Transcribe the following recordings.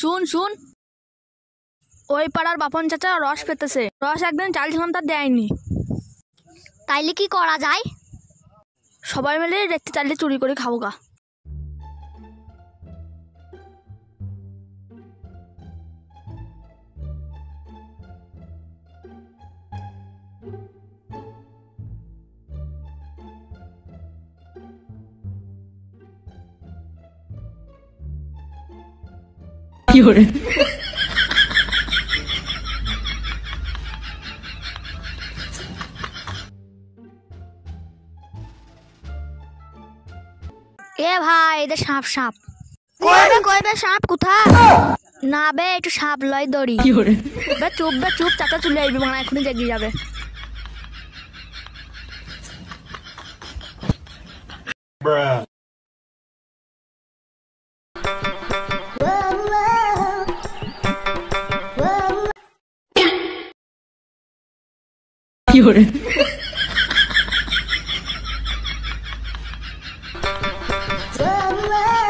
শুন শুন, ওই পাড়ার বাপন চাচা রস পেতেছে, রস একদিন চাল ঘন্টা দেয়নি। তাইলে কি করা যায়? সবাই মিলে দেখতে চাইলে চুরি করে খাবো গা। কি করে এ ভাই এটা সাপ সাপ। কইবে সাপ কোথা? না বে একটু সাপ লয় দড়ি। কি করে বে চুপ চাচা চলে আসবে, মানে এখনই জেগে যাবে। কি করে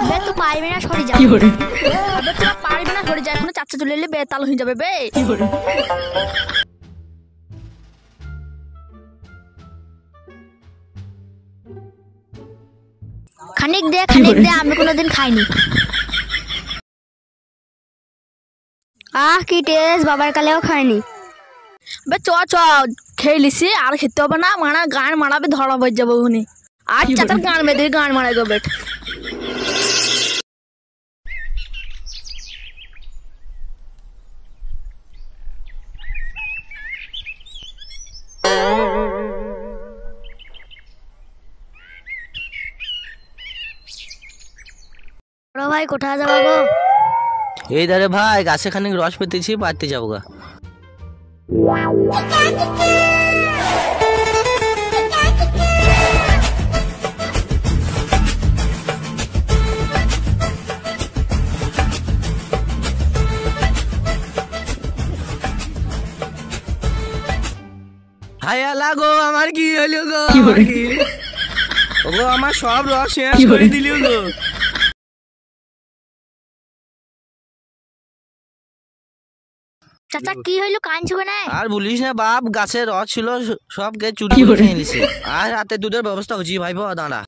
বে তুই পারবি না, সরে যা। কি করে বে তোরা পারবি না, সরে যায়, এখনো চাচা চলে এলে বেতাল হয়ে যাবে বে। কি করে খানিক দে আমি কোনোদিন খাইনি। কি টেস্ট, বাবার কালেও খাইনি। বে চ খেয়ে লিসি, আর খেতে হবে না, মানে গান মারাবে, ধরা বই যাবো ওখানে। আর কি চাচার বলে? গান মেয়েদের গান মারাই গো বেট। বড় ভাই কোথায় যাবো গো? এই দাঁড়ে ভাই গাছে খানিক রস পেতেছি, পারতে যাবো গা। হায়া লাগো, আমার কি হলো গো? কি করে? ওগো আমার সব রস শেষ কি করে? করে দিলি গো। চাচা কি হইলো, কাঁদছো কেন? আর বলিস না বাপ, গাছের রস ছিল সব কে চুরি কি করে করে? খেয়ে নিছে। আর রাতে দুধের ব্যবস্থা হচ্ছে ভাইবো, দাঁড়া।